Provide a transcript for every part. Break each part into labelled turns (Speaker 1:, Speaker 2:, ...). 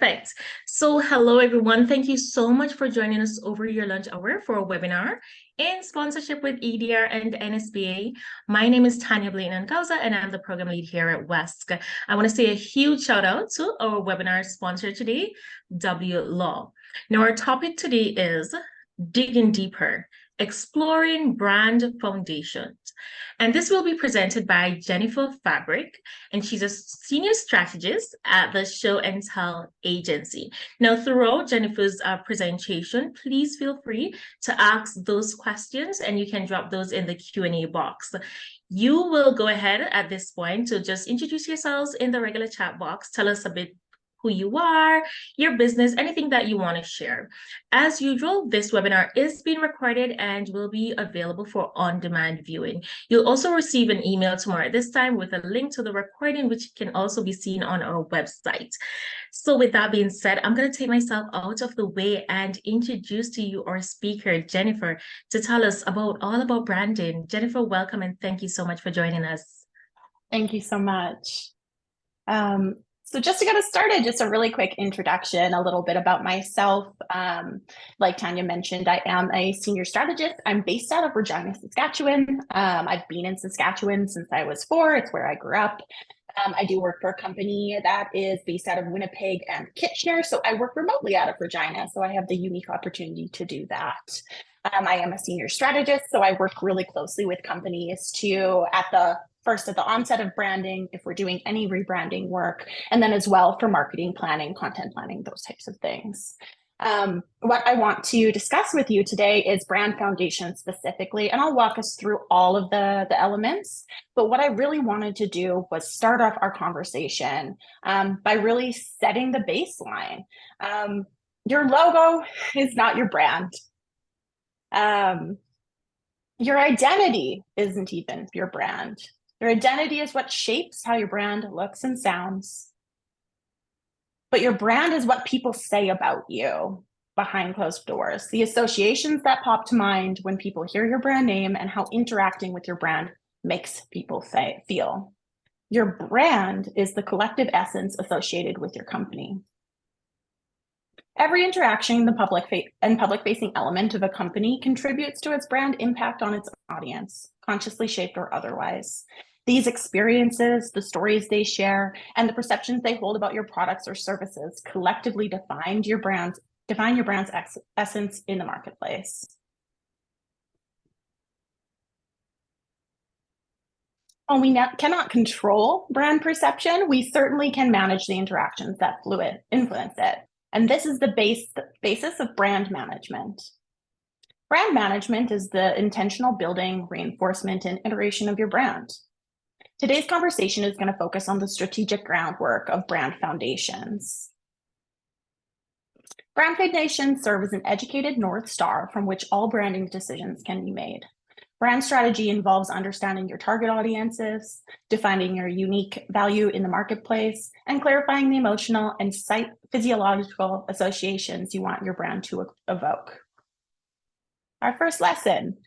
Speaker 1: Perfect. So, hello everyone. Thank you so much for joining us over your lunch hour for a webinar in sponsorship with EDR and NSBA. My name is Tanya Blaine Ancausa, and I'm the program lead here at WESC. I want to say a huge shout out to our webinar sponsor today, W Law. Now, our topic today is digging deeper, exploring brand foundations. And this will be presented by Jennifer Fabric, and she's a senior strategist at the Show and Tell agency. Now, throughout Jennifer's presentation, please feel free to ask those questions, and you can drop those in the Q&A box. You will go ahead at this point to just introduce yourselves in the regular chat box. Tell us a bit who you are, your business, anything that you want to share. As usual, this webinar is being recorded and will be available for on-demand viewing. You'll also receive an email tomorrow at this time with a link to the recording, which can also be seen on our website. So with that being said, I'm going to take myself out of the way and introduce to you our speaker, Jennifer, to tell us all about branding. Jennifer, welcome and thank you so much for joining us.
Speaker 2: Thank you so much. So just to get us started, just a really quick introduction, a little bit about myself. Like Tanya mentioned, I am a senior strategist. I'm based out of Regina, Saskatchewan. I've been in Saskatchewan since I was 4. It's where I grew up. I do work for a company that is based out of Winnipeg and Kitchener. So I work remotely out of Regina. So I have the unique opportunity to do that. I am a senior strategist. So I work really closely with companies at the onset of branding, if we're doing any rebranding work, and then as well for marketing planning, content planning, those types of things. What I want to discuss with you today is brand foundation specifically, and I'll walk us through all of the elements. But what I really wanted to do was start off our conversation by really setting the baseline. Your logo is not your brand. Your identity isn't even your brand. Your identity is what shapes how your brand looks and sounds. But your brand is what people say about you behind closed doors, the associations that pop to mind when people hear your brand name and how interacting with your brand makes people feel. Your brand is the collective essence associated with your company. Every interaction the public-facing element of a company contributes to its brand impact on its audience, consciously shaped or otherwise. These experiences, the stories they share, and the perceptions they hold about your products or services collectively define your brand's essence in the marketplace. While we cannot control brand perception, we certainly can manage the interactions that influence it. And this is the basis of brand management. Brand management is the intentional building, reinforcement, and iteration of your brand. Today's conversation is going to focus on the strategic groundwork of brand foundations. Brand foundations serve as an educated North Star from which all branding decisions can be made. Brand strategy involves understanding your target audiences, defining your unique value in the marketplace, and clarifying the emotional and physiological associations you want your brand to evoke. Our first lesson,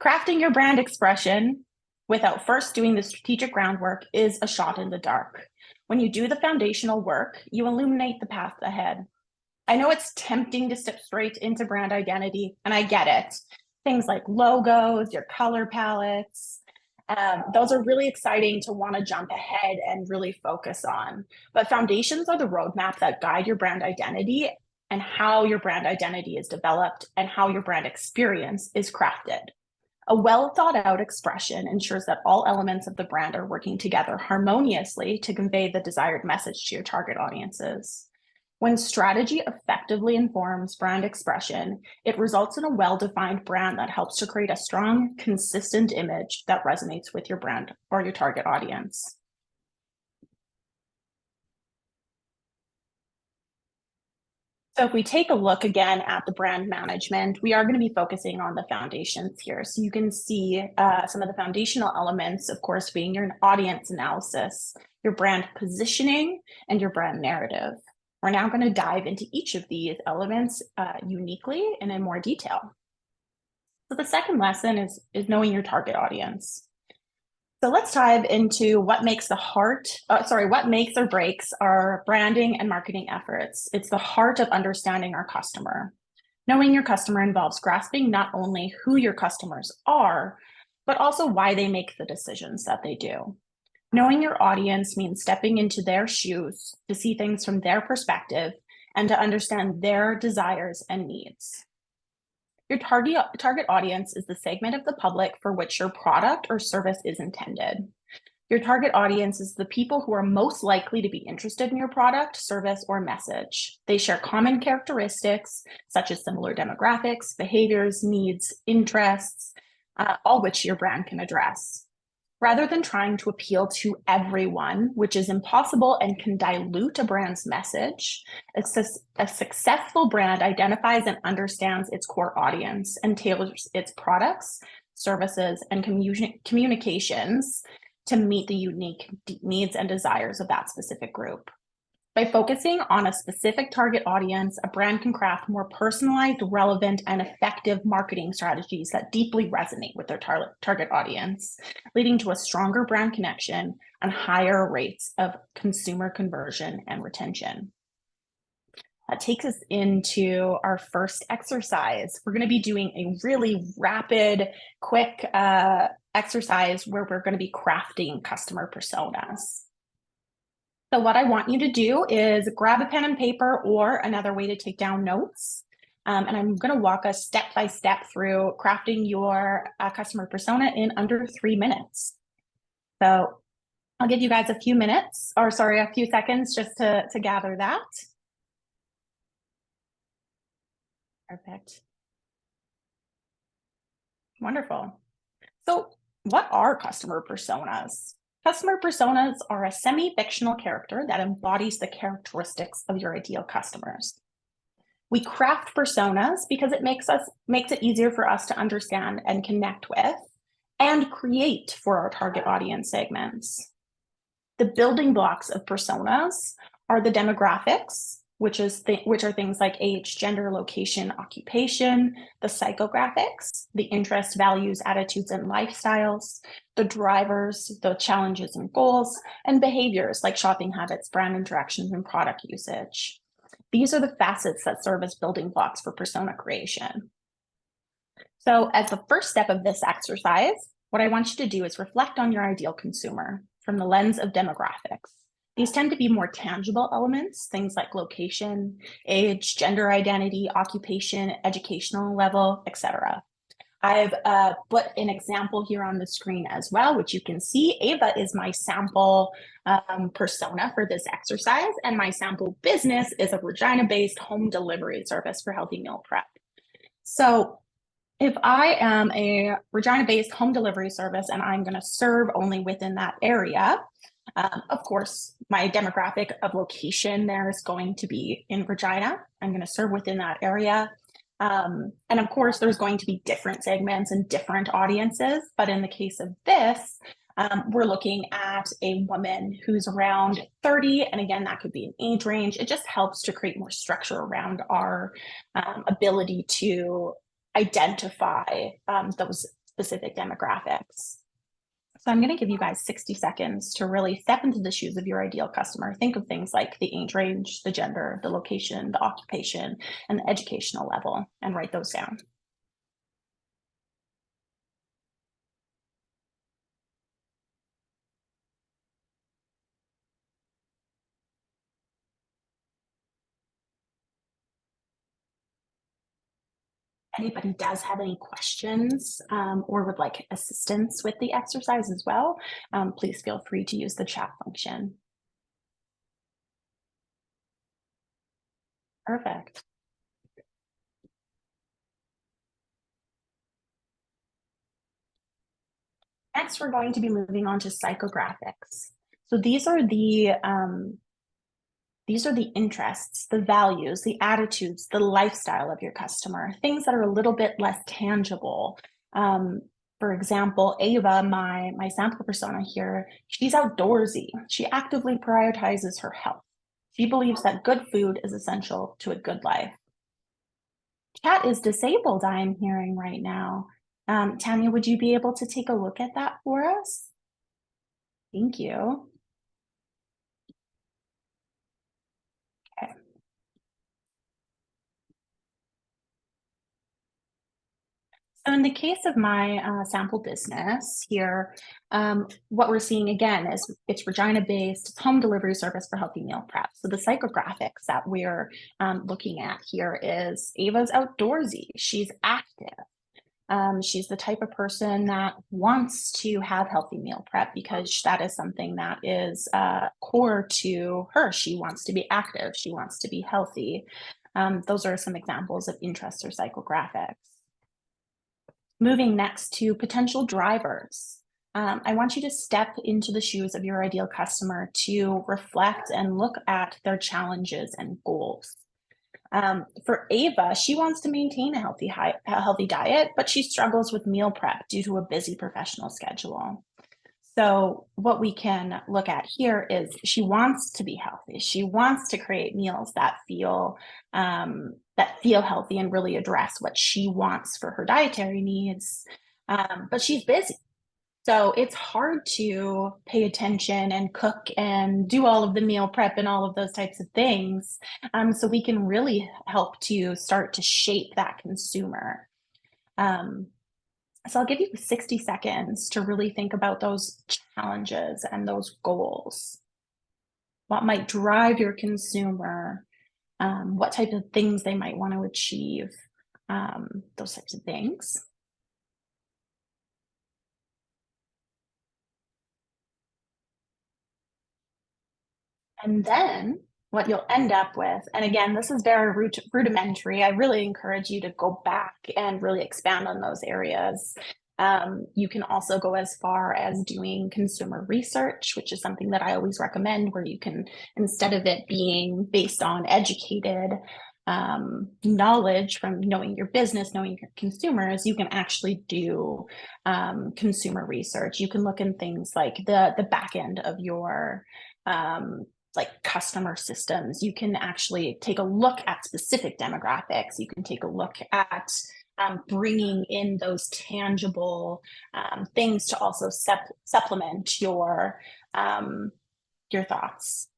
Speaker 2: crafting your brand expression without first doing the strategic groundwork is a shot in the dark. When you do the foundational work, you illuminate the path ahead. I know it's tempting to step straight into brand identity, and I get it. Things like logos, your color palettes, those are really exciting to want to jump ahead and really focus on. But foundations are the roadmap that guide your brand identity and how your brand identity is developed and how your brand experience is crafted. A well thought out expression ensures that all elements of the brand are working together harmoniously to convey the desired message to your target audiences. When strategy effectively informs brand expression, it results in a well-defined brand that helps to create a strong, consistent image that resonates with your brand or your target audience. So if we take a look again at the brand management, we are going to be focusing on the foundations here. So you can see some of the foundational elements, of course, being your audience analysis, your brand positioning, and your brand narrative. We're now going to dive into each of these elements uniquely and in more detail. So the second lesson is knowing your target audience. So let's dive into what makes what makes or breaks our branding and marketing efforts. It's the heart of understanding our customer. Knowing your customer involves grasping not only who your customers are, but also why they make the decisions that they do. Knowing your audience means stepping into their shoes to see things from their perspective and to understand their desires and needs. Your target audience is the segment of the public for which your product or service is intended. Your target audience is the people who are most likely to be interested in your product, service, or message. They share common characteristics such as similar demographics, behaviors, needs, interests, all which your brand can address. Rather than trying to appeal to everyone, which is impossible and can dilute a brand's message, a successful brand identifies and understands its core audience and tailors its products, services, and communications to meet the unique needs and desires of that specific group. By focusing on a specific target audience, a brand can craft more personalized, relevant, and effective marketing strategies that deeply resonate with their target audience, leading to a stronger brand connection and higher rates of consumer conversion and retention. That takes us into our first exercise. We're going to be doing a really rapid, quick exercise where we're going to be crafting customer personas. So what I want you to do is grab a pen and paper, or another way to take down notes. And I'm going to walk us step by step through crafting your customer persona in under 3 minutes. So I'll give you guys a few seconds just to gather that. Perfect. Wonderful. So what are customer personas? Customer personas are a semi-fictional character that embodies the characteristics of your ideal customers. We craft personas because it makes it easier for us to understand and connect with and create for our target audience segments. The building blocks of personas are the demographics, which are things like age, gender, location, occupation, the psychographics, the interests, values, attitudes, and lifestyles, the drivers, the challenges and goals, and behaviors like shopping habits, brand interactions, and product usage. These are the facets that serve as building blocks for persona creation. So as the first step of this exercise, what I want you to do is reflect on your ideal consumer from the lens of demographics. These tend to be more tangible elements, things like location, age, gender identity, occupation, educational level, etc. I've put an example here on the screen as well, which you can see. Ava is my sample persona for this exercise, and my sample business is a Regina-based home delivery service for healthy meal prep. So if I am a Regina-based home delivery service and I'm going to serve only within that area, of course, my demographic of location there is going to be in Regina. I'm going to serve within that area. And of course, there's going to be different segments and different audiences. But in the case of this, we're looking at a woman who's around 30. And again, that could be an age range. It just helps to create more structure around our ability to identify those specific demographics. So I'm going to give you guys 60 seconds to really step into the shoes of your ideal customer. Think of things like the age range, the gender, the location, the occupation, and the educational level, and write those down. Anybody does have any questions or would like assistance with the exercise as well, please feel free to use the chat function. Perfect. Next, we're going to be moving on to psychographics. So these are the interests, the values, the attitudes, the lifestyle of your customer, things that are a little bit less tangible. For example, Ava, my sample persona here, she's outdoorsy. She actively prioritizes her health. She believes that good food is essential to a good life. Chat is disabled, I am hearing right now. Tanya, would you be able to take a look at that for us? Thank you. Okay. So in the case of my sample business here, what we're seeing again is it's Regina-based, it's home delivery service for healthy meal prep. So the psychographics that we're looking at here is Ava's outdoorsy. She's active. She's the type of person that wants to have healthy meal prep because that is something that is core to her. She wants to be active. She wants to be healthy. Those are some examples of interest or psychographics. Moving next to potential drivers. I want you to step into the shoes of your ideal customer to reflect and look at their challenges and goals. For Ava, she wants to maintain a healthy diet, but she struggles with meal prep due to a busy professional schedule. So what we can look at here is she wants to be healthy. She wants to create meals that feel healthy and really address what she wants for her dietary needs. But she's busy. So it's hard to pay attention and cook and do all of the meal prep and all of those types of things. So we can really help to start to shape that consumer. So I'll give you 60 seconds to really think about those challenges and those goals. What might drive your consumer? What type of things they might want to achieve? Those types of things. And then what you'll end up with, and again, this is very rudimentary. I really encourage you to go back and really expand on those areas. You can also go as far as doing consumer research, which is something that I always recommend, where you can, instead of it being based on educated knowledge from knowing your business, knowing your consumers, you can actually do consumer research. You can look in things like the back end of your like customer systems. You can actually take a look at specific demographics. You can take a look at bringing in those tangible things to also supplement your thoughts.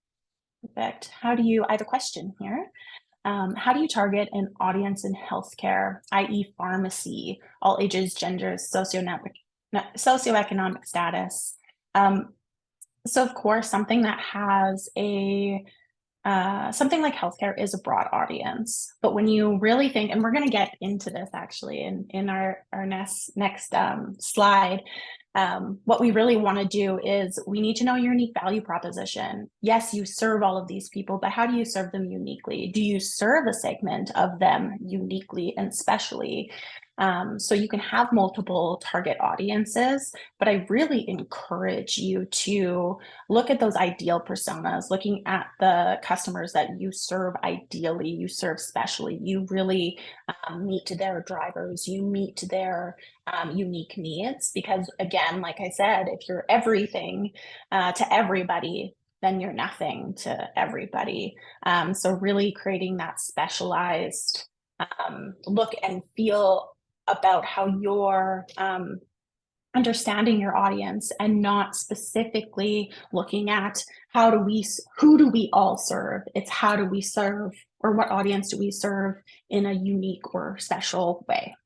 Speaker 2: Perfect. I have a question here. How do you target an audience in healthcare, i.e. pharmacy, all ages, genders, socioeconomic status? So of course, something that has something like healthcare is a broad audience, but when you really think, and we're going to get into this actually in our next slide, what we really want to do is we need to know your unique value proposition. Yes, you serve all of these people, but how do you serve them uniquely? Do you serve a segment of them uniquely and specially? So you can have multiple target audiences, but I really encourage you to look at those ideal personas, looking at the customers that you serve ideally, you serve specially, you really meet their drivers, you meet their unique needs. Because again, like I said, if you're everything to everybody, then you're nothing to everybody. So really creating that specialized look and feel about how you're understanding your audience and not specifically looking at who do we all serve. It's how do we serve, or what audience do we serve in a unique or special way.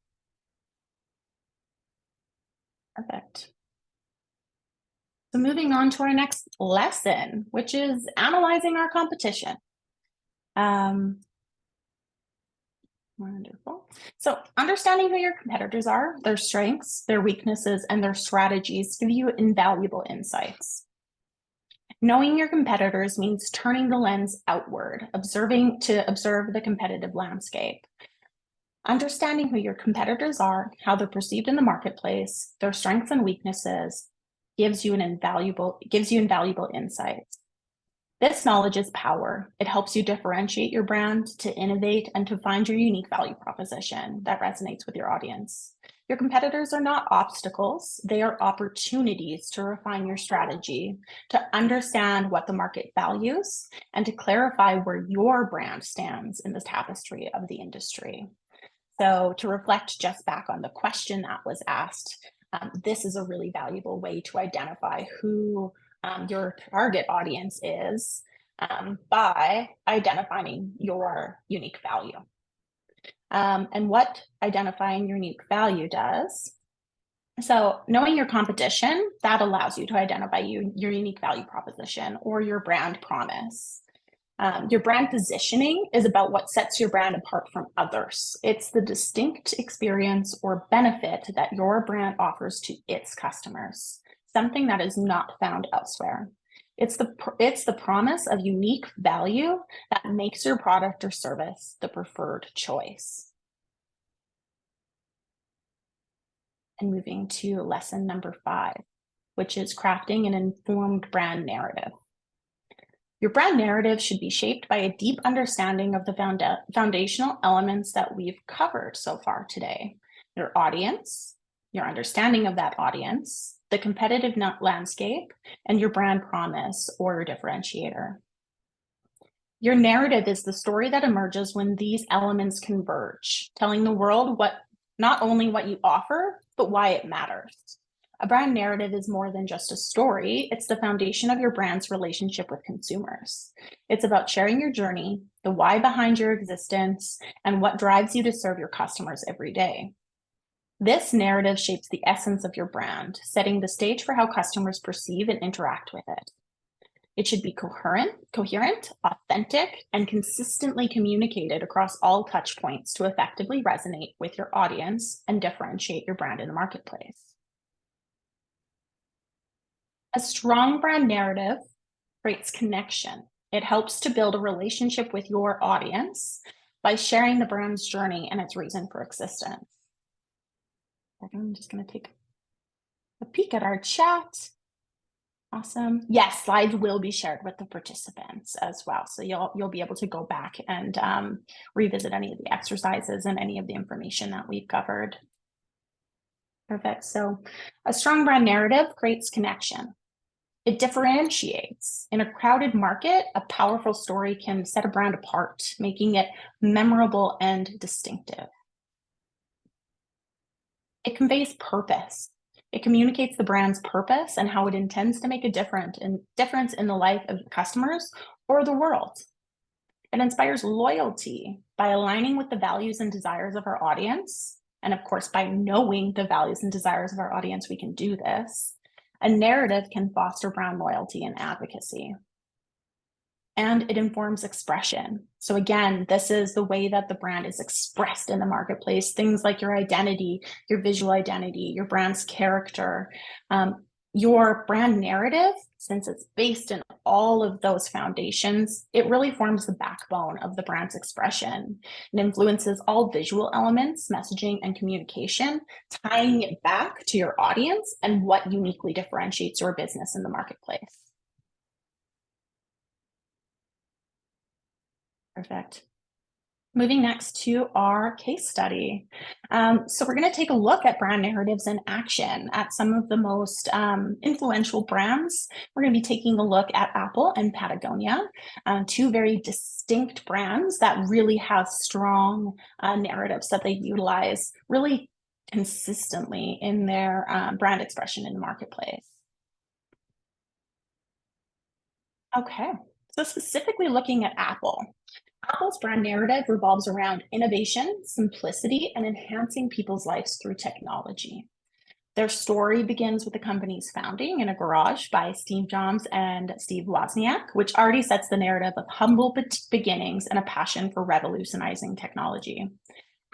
Speaker 2: Perfect. So moving on to our next lesson, which is analyzing our competition. Wonderful. So understanding who your competitors are, their strengths, their weaknesses, and their strategies give you invaluable insights. Knowing your competitors means turning the lens outward, observe the competitive landscape. Understanding who your competitors are, how they're perceived in the marketplace, their strengths and weaknesses gives you invaluable insights. This knowledge is power. It helps you differentiate your brand, to innovate, and to find your unique value proposition that resonates with your audience. Your competitors are not obstacles. They are opportunities to refine your strategy, to understand what the market values, and to clarify where your brand stands in the tapestry of the industry. So to reflect just back on the question that was asked, this is a really valuable way to identify who your target audience is by identifying your unique value. And what identifying your unique value does. So knowing your competition, that allows you to identify your unique value proposition or your brand promise. Your brand positioning is about what sets your brand apart from others. It's the distinct experience or benefit that your brand offers to its customers, something that is not found elsewhere. It's the promise of unique value that makes your product or service the preferred choice. And moving to lesson number 5, which is crafting an informed brand narrative. Your brand narrative should be shaped by a deep understanding of the foundational elements that we've covered so far today. Your audience, your understanding of that audience, the competitive landscape, and your brand promise or your differentiator. Your narrative is the story that emerges when these elements converge, telling the world not only what you offer, but why it matters. A brand narrative is more than just a story. It's the foundation of your brand's relationship with consumers. It's about sharing your journey, the why behind your existence, and what drives you to serve your customers every day. This narrative shapes the essence of your brand, setting the stage for how customers perceive and interact with it. It should be coherent, authentic, and consistently communicated across all touch points to effectively resonate with your audience and differentiate your brand in the marketplace. A strong brand narrative creates connection. It helps to build a relationship with your audience by sharing the brand's journey and its reason for existence. I'm just going to take a peek at our chat. Awesome. Yes, slides will be shared with the participants as well. So you'll be able to go back and revisit any of the exercises and any of the information that we've covered. Perfect. So a strong brand narrative creates connection. It differentiates. In a crowded market, a powerful story can set a brand apart, making it memorable and distinctive. It conveys purpose. It communicates the brand's purpose and how it intends to make a difference in the life of customers or the world. It inspires loyalty by aligning with the values and desires of our audience. And of course, by knowing the values and desires of our audience, we can do this. A narrative can foster brand loyalty and advocacy. And it informs expression. So again, this is the way that the brand is expressed in the marketplace. Things like your identity, your visual identity, your brand's character, your brand narrative, since it's based in all of those foundations, it really forms the backbone of the brand's expression and influences all visual elements, messaging, and communication, tying it back to your audience and what uniquely differentiates your business in the marketplace. Perfect. Moving next to our case study. So we're going to take a look at brand narratives in action at some of the most influential brands. We're going to be taking a look at Apple and Patagonia, two very distinct brands that really have strong narratives that they utilize really consistently in their brand expression in the marketplace. Okay, so specifically looking at Apple. Apple's brand narrative revolves around innovation, simplicity, and enhancing people's lives through technology. Their story begins with the company's founding in a garage by Steve Jobs and Steve Wozniak, which already sets the narrative of humble beginnings and a passion for revolutionizing technology.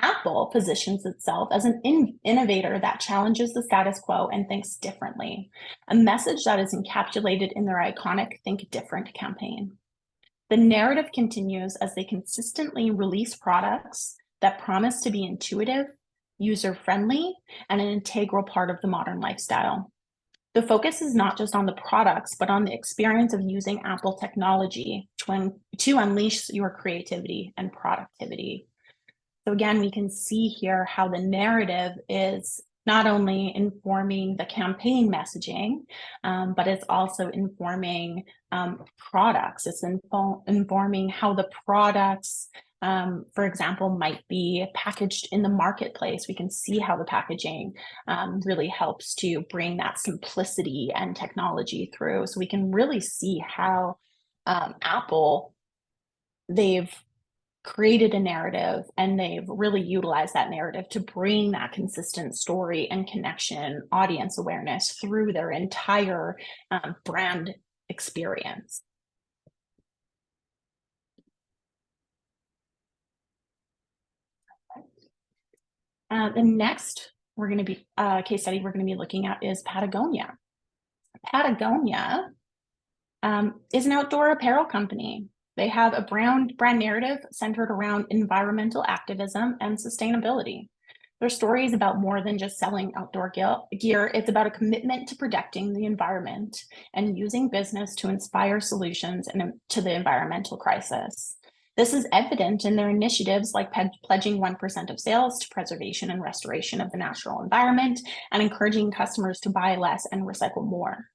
Speaker 2: Apple positions itself as an innovator that challenges the status quo and thinks differently, a message that is encapsulated in their iconic Think Different campaign. The narrative continues as they consistently release products that promise to be intuitive, user-friendly, and an integral part of the modern lifestyle. The focus is not just on the products, but on the experience of using Apple technology to unleash your creativity and productivity. So again, we can see here how the narrative is not only informing the campaign messaging, but it's also informing products. It's informing how the products for example, might be packaged in the marketplace. We can see how the packaging really helps to bring that simplicity and technology through. So we can really see how Apple, they've created a narrative and they've really utilized that narrative to bring that consistent story and connection, audience awareness through their entire brand experience. The next case study we're going to be looking at is Patagonia. Patagonia is an outdoor apparel company. They have a brand narrative centered around environmental activism and sustainability. Their story is about more than just selling outdoor gear. It's about a commitment to protecting the environment and using business to inspire solutions to the environmental crisis. This is evident in their initiatives like pledging 1% of sales to preservation and restoration of the natural environment and encouraging customers to buy less and recycle more.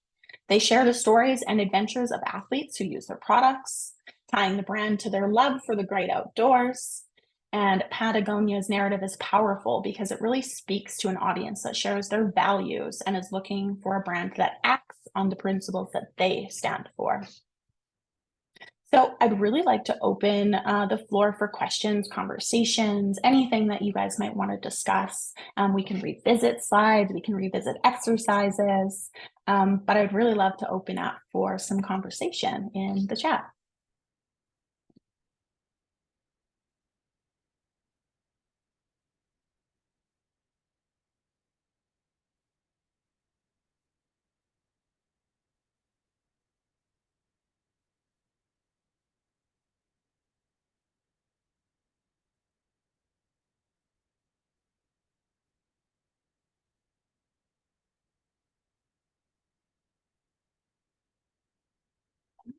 Speaker 2: They share the stories and adventures of athletes who use their products, tying the brand to their love for the great outdoors. And Patagonia's narrative is powerful because it really speaks to an audience that shares their values and is looking for a brand that acts on the principles that they stand for. So I'd really like to open the floor for questions, conversations, anything that you guys might want to discuss. We can revisit slides, we can revisit exercises, but I'd really love to open up for some conversation in the chat.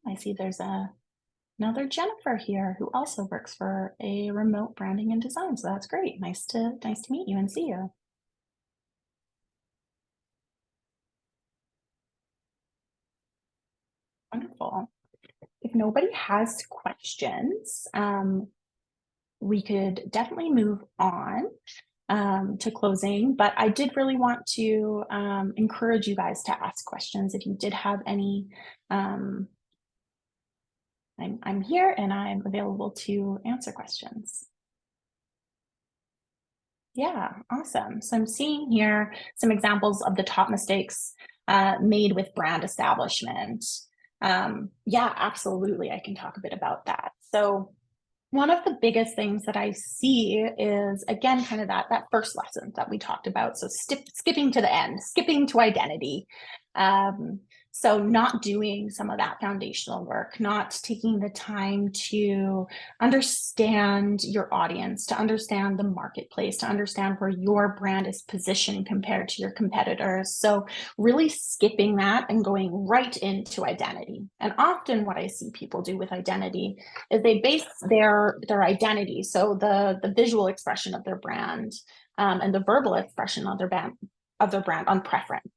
Speaker 2: I see there's another Jennifer here who also works for a remote branding and design. So that's great. Nice to meet you and see you. Wonderful. If nobody has questions, we could definitely move on to closing, but I did really want to encourage you guys to ask questions if you did have any. I'm here and I'm available to answer questions. Yeah, awesome. So I'm seeing here some examples of the top mistakes made with brand establishment. Yeah, absolutely. I can talk a bit about that. So one of the biggest things that I see is, again, kind of that first lesson that we talked about. So skipping to the end, skipping to identity. So not doing some of that foundational work, not taking the time to understand your audience, to understand the marketplace, to understand where your brand is positioned compared to your competitors. So really skipping that and going right into identity. And often what I see people do with identity is they base their identity, so the visual expression of their brand and the verbal expression of their brand on preference.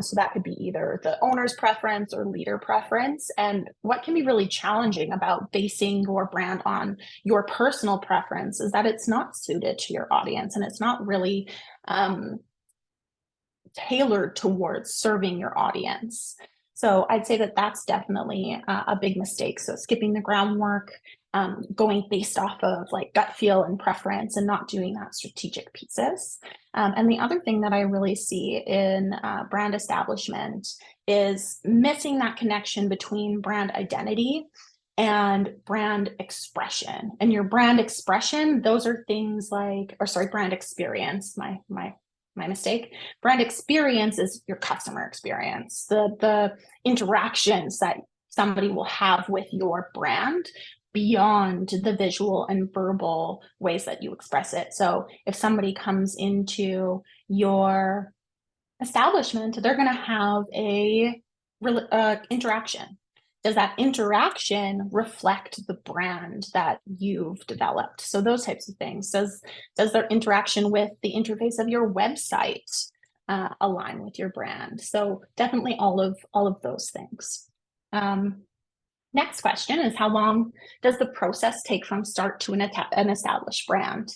Speaker 2: So that could be either the owner's preference or leader preference. And what can be really challenging about basing your brand on your personal preference is that it's not suited to your audience and it's not really tailored towards serving your audience. So I'd say that that's definitely a big mistake. So skipping the groundwork, going based off of like gut feel and preference and not doing that strategic pieces. And the other thing that I really see in brand establishment is missing that connection between brand identity and brand expression. And your brand expression, those are things like, or sorry, brand experience, my mistake. Brand experience is your customer experience, the interactions that somebody will have with your brand beyond the visual and verbal ways that you express it. So if somebody comes into your establishment, they're going to have a interaction. Does that interaction reflect the brand that you've developed? So those types of things. Does their interaction with the interface of your website align with your brand? So definitely all of those things. Next question is, how long does the process take from start to an established brand?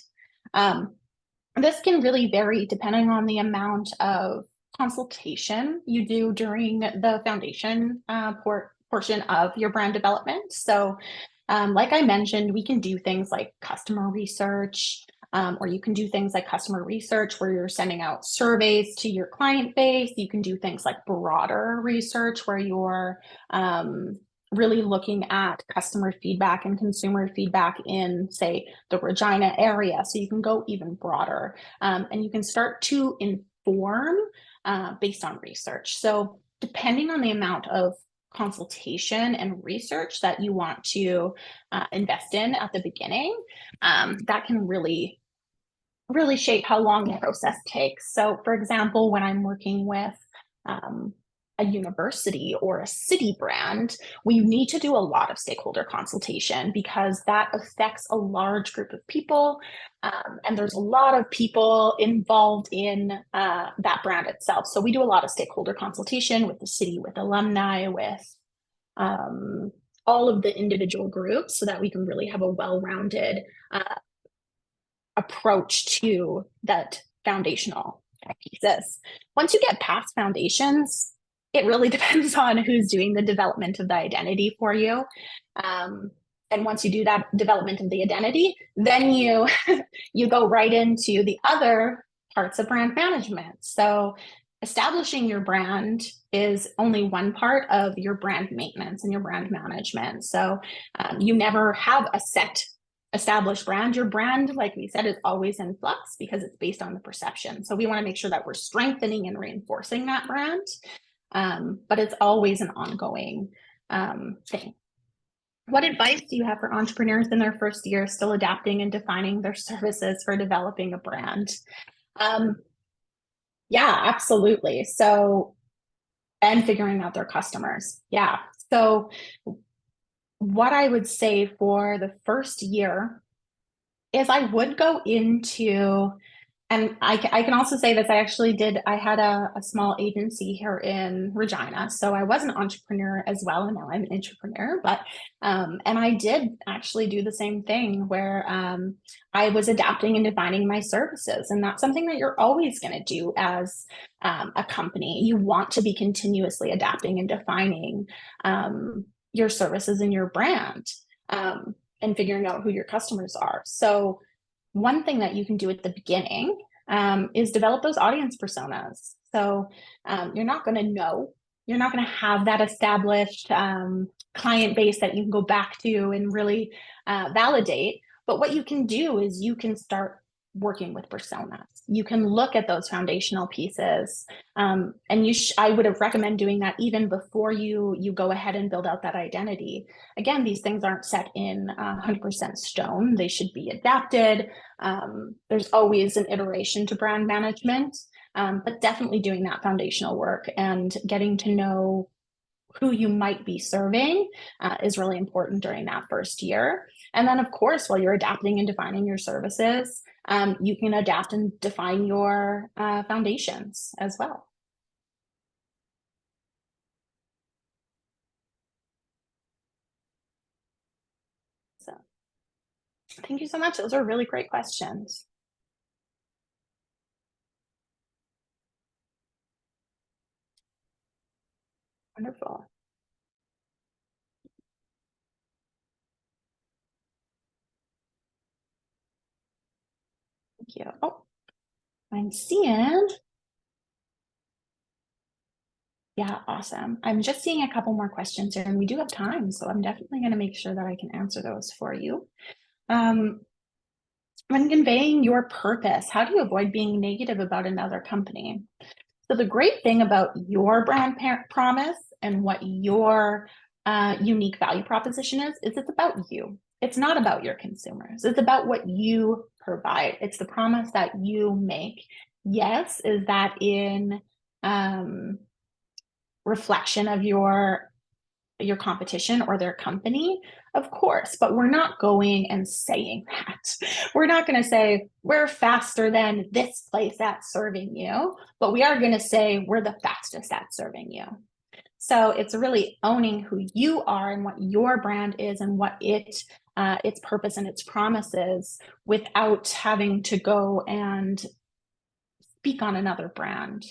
Speaker 2: This can really vary depending on the amount of consultation you do during the foundation portion of your brand development. So like I mentioned, we can do things like customer research, or you can do things like customer research where you're sending out surveys to your client base. You can do things like broader research where you're really looking at customer feedback and consumer feedback in, say, the Regina area. So you can go even broader, and you can start to inform based on research. So depending on the amount of consultation and research that you want to invest in at the beginning, that can really shape how long the process takes. So for example, when I'm working with a university or a city brand, we need to do a lot of stakeholder consultation because that affects a large group of people. And there's a lot of people involved in that brand itself. So we do a lot of stakeholder consultation with the city, with alumni, with all of the individual groups so that we can really have a well-rounded approach to that foundational pieces. Once you get past foundations, it really depends on who's doing the development of the identity for you. And once you do that development of the identity, then you go right into the other parts of brand management. So establishing your brand is only one part of your brand maintenance and your brand management. So you never have a set established brand. Your brand, like we said, is always in flux because it's based on the perception. So we want to make sure that we're strengthening and reinforcing that brand. But it's always an ongoing thing. What advice do you have for entrepreneurs in their first year still adapting and defining their services for developing a brand? Yeah, absolutely. So, and figuring out their customers. Yeah. So what I would say for the first year is I would go into, and I can also say this, I had a small agency here in Regina. So I was an entrepreneur as well, and now I'm an entrepreneur, but, and I did actually do the same thing where I was adapting and defining my services. And that's something that you're always going to do as a company. You want to be continuously adapting and defining your services and your brand, and figuring out who your customers are. So one thing that you can do at the beginning is develop those audience personas. So you're not going to have that established client base that you can go back to and really validate. But what you can do is you can start working with personas. You can look at those foundational pieces, and I would have recommend doing that even before you go ahead and build out that identity. Again, these things aren't set in 100% stone. They should be adapted. There's always an iteration to brand management, but definitely doing that foundational work and getting to know who you might be serving is really important during that first year. And then, of course, while you're adapting and defining your services, you can adapt and define your foundations as well. So thank you so much. Those are really great questions. Wonderful. Thank you. Oh, I'm seeing. Yeah, awesome. I'm just seeing a couple more questions here, and we do have time, so I'm definitely going to make sure that I can answer those for you. When conveying your purpose, how do you avoid being negative about another company? So the great thing about your brand promise and what your unique value proposition is it's about you. It's not about your consumers. It's about what you provide. It's the promise that you make. Yes, is that in reflection of your competition or their company? Of course, but we're not going and saying that. We're not going to say we're faster than this place at serving you, but we are going to say we're the fastest at serving you. So it's really owning who you are and what your brand is and what its purpose and its promises, without having to go and speak on another brand.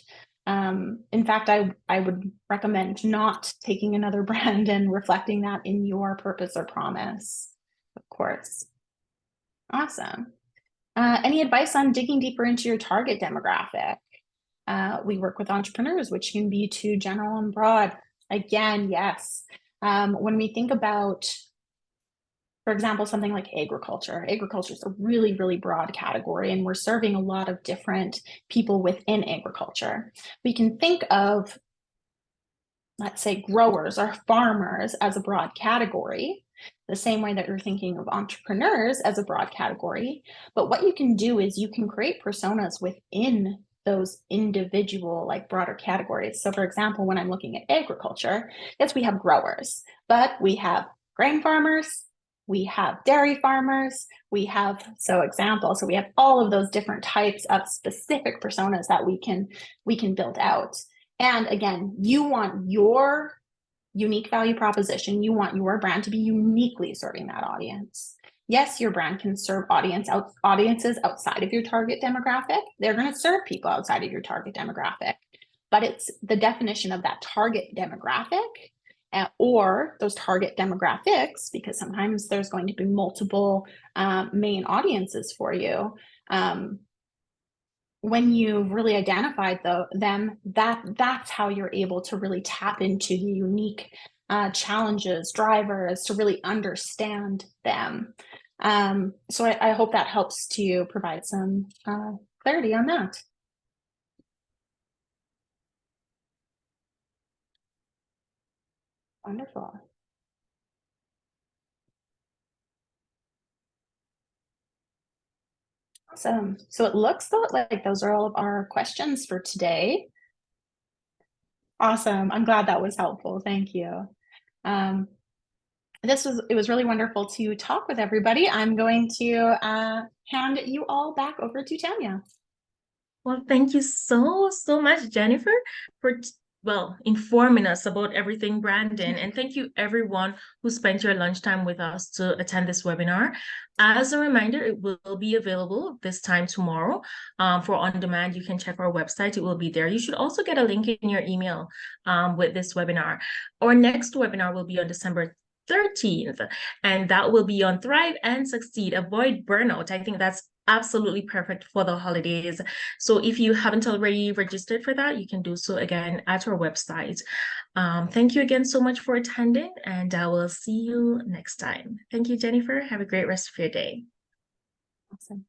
Speaker 2: In fact, I would recommend not taking another brand and reflecting that in your purpose or promise, of course. Awesome. Any advice on digging deeper into your target demographic? We work with entrepreneurs, which can be too general and broad. Again, yes. When we think about, for example, something like agriculture is a really, really broad category, and we're serving a lot of different people within agriculture. We can think of, let's say, growers or farmers as a broad category, the same way that you're thinking of entrepreneurs as a broad category. But what you can do is you can create personas within those individual, like, broader categories. So for example, when I'm looking at agriculture, yes, we have growers, but we have grain farmers, we have dairy farmers, we have so we have all of those different types of specific personas that we can build out. And again, you want your unique value proposition, you want your brand to be uniquely serving that audience. Yes, your brand can serve audiences outside of your target demographic. They're going to serve people outside of your target demographic, but it's the definition of that target demographic or those target demographics, because sometimes there's going to be multiple main audiences for you. When you've really identified them, that's how you're able to really tap into the unique challenges, drivers, to really understand them. So I hope that helps to provide some clarity on that. Wonderful. Awesome. So it looks like those are all of our questions for today. Awesome. I'm glad that was helpful. Thank you. It was really wonderful to talk with everybody. I'm going to hand you all back over to Tanya.
Speaker 1: Well, thank you so much, Jennifer, for informing us about everything branding. And thank you everyone who spent your lunchtime with us to attend this webinar. As a reminder, it will be available this time tomorrow for on demand. You can check our website. It will be there. You should also get a link in your email with this webinar. Our next webinar will be on December 13th, and that will be on Thrive and Succeed, Avoid Burnout. I think that's absolutely perfect for the holidays. So if you haven't already registered for that, you can do so again at our website. Thank you again so much for attending, and I will see you next time. Thank you, Jennifer. Have a great rest of your day.
Speaker 2: Awesome.